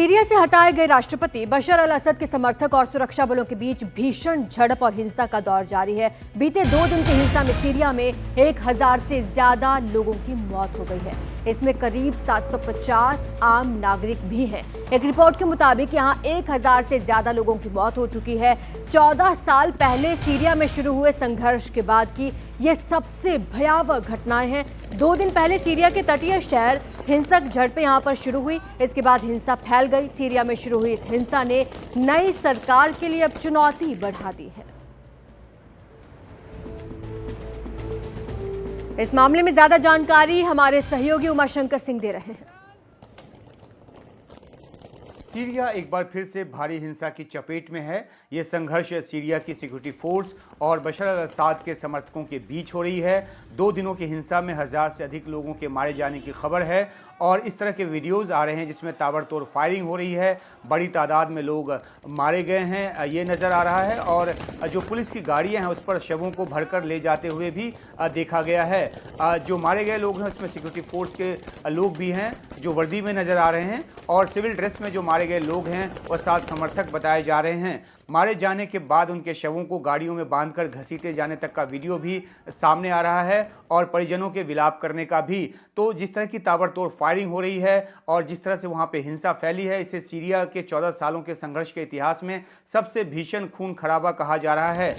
Syria से हटाए गए राष्ट्रपति बशर अल असद के समर्थक और सुरक्षा बलों के बीच भीषण झड़प और हिंसा का दौर जारी है। बीते 2 दिन की हिंसा में सीरिया में 1000 से ज्यादा लोगों की मौत हो गई है। इसमें करीब 750 आम नागरिक भी हैं। एक रिपोर्ट के मुताबिक यहां 1000 से ज्यादा लोगों की मौत हो चुकी है। 14 साल पहले सीरिया में शुरू हुए संघर्ष के बाद की ये सबसे भयावह घटनाएं हैं। 2 दिन पहले सीरिया के तटीय शहर हिंसक झड़पें यहां पर शुरू हुई। इसके बाद हिंसा फैल गई। सीरिया में शुरू हुई इस हिंसा ने नई सरकार के लिए अब चुनौती बढ़ा दी है। इस मामले में ज्यादा जानकारी हमारे सहयोगी उमाशंकर सिंह दे रहे हैं। सीरिया एक बार फिर से भारी हिंसा की चपेट में है। ये संघर्ष सीरिया की सिक्योरिटी फोर्स और बशर अल असद के समर्थकों के बीच हो रही है। 2 दिनों की हिंसा में 1000 से अधिक लोगों के मारे जाने की खबर है और इस तरह के वीडियोस आ रहे हैं जिसमें ताबड़तोड़ फायरिंग हो रही है। बड़ी तादाद में लोग मारे गए हैं, ये नज़र आ रहा है और जो पुलिस की गाड़ियां हैं उस पर शवों को भरकर ले जाते हुए भी देखा गया है। जो मारे गए लोग हैं उसमें सिक्योरिटी फोर्स के लोग भी हैं जो वर्दी में नज़र आ रहे हैं और सिविल ड्रेस में जो मारे गए लोग हैं वह 7 समर्थक बताए जा रहे हैं। मारे जाने के बाद उनके शवों को गाड़ियों में बांधकर घसीटे जाने तक का वीडियो भी सामने आ रहा है और परिजनों के विलाप करने का भी। तो जिस तरह की ताबड़तोड़ फायरिंग हो रही है और जिस तरह से वहां पे हिंसा फैली है, इसे सीरिया के 14 सालों के संघर्ष के इतिहास में सबसे भीषण खून खराबा कहा जा रहा है।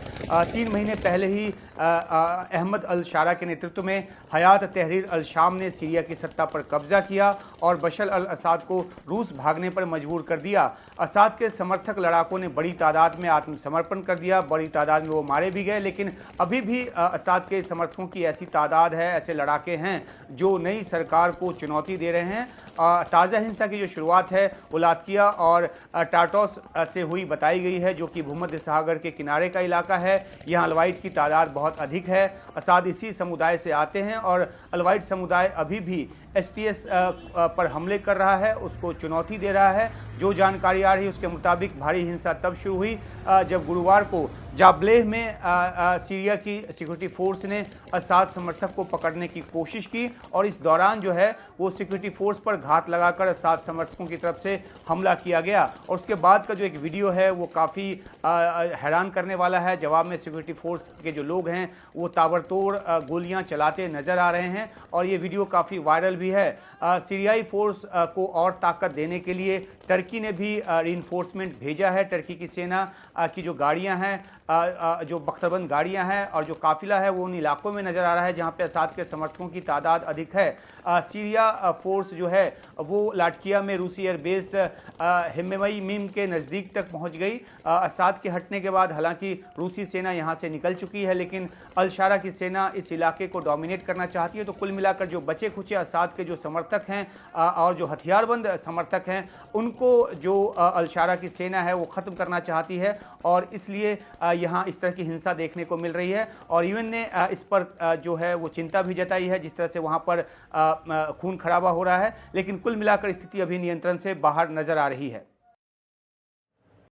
3 महीने पहले ही अहमद अल शारा के नेतृत्व में हयात तहरीर अल शाम ने सीरिया की सत्ता पर कब्जा किया और बशर अल असद को रूस भागने पर मजबूर कर दिया। असद के समर्थक लड़ाकों ने बड़ी तादाद में आत्मसमर्पण कर दिया, बड़ी तादाद में वो मारे भी गए, लेकिन अभी भी असद के समर्थकों की ऐसी तादाद है, ऐसे लड़ाके हैं जो नई सरकार को चुनौती दे रहे हैं। ताज़ा हिंसा की जो शुरुआत है वो लातकिया और टार्टोस से हुई बताई गई है जो कि भूमध्य सागर के किनारे का इलाका है। यहाँ अलवाइट की तादाद बहुत अधिक है। असद इसी समुदाय से आते हैं और अलवाइट समुदाय अभी भी STS पर हमले कर रहा है, उसको चुनौती दे रहा है। जो जानकारी आ रही है उसके मुताबिक भारी हिंसा तब शुरू हुई जब गुरुवार को जाबलेह में सीरिया की सिक्योरिटी फोर्स ने असद समर्थक को पकड़ने की कोशिश की और इस दौरान जो है वो सिक्योरिटी फोर्स पर घात लगाकर असद समर्थकों की तरफ से हमला किया गया। और उसके बाद का जो एक वीडियो है वो काफ़ी हैरान करने वाला है। जवाब में सिक्योरिटी फोर्स के जो लोग हैं वो ताबड़तोड़ गोलियां चलाते नजर आ रहे हैं और ये वीडियो काफ़ी वायरल भी है। सीरियाई फोर्स को और ताकत देने के लिए टर्की ने भी रीइंफोर्समेंट भेजा है। टर्की की सेना की जो गाड़ियां हैं, जो बख्तरबंद गाड़ियां हैं और जो काफिला है वो उन इलाकों में नज़र आ रहा है जहां पे असद के समर्थकों की तादाद अधिक है। सीरिया फोर्स जो है वो लाटकिया में रूसी एयरबेस हिम्मेमई मीम के नज़दीक तक पहुंच गई। असद के हटने के बाद हालांकि रूसी सेना यहां से निकल चुकी है, लेकिन अल शारा की सेना इस इलाके को डोमिनेट करना चाहती है। तो कुल मिलाकर जो बचे खुचे असद के जो समर्थक हैं और जो हथियारबंद समर्थक हैं उनको जो अल शारा की सेना है वो ख़त्म करना चाहती है और इसलिए यहाँ इस तरह की हिंसा देखने को मिल रही है। और UN ने इस पर जो है वो चिंता भी जताई है जिस तरह से वहाँ पर खून खराबा हो रहा है, लेकिन कुल मिलाकर स्थिति अभी नियंत्रण से बाहर नजर आ रही है।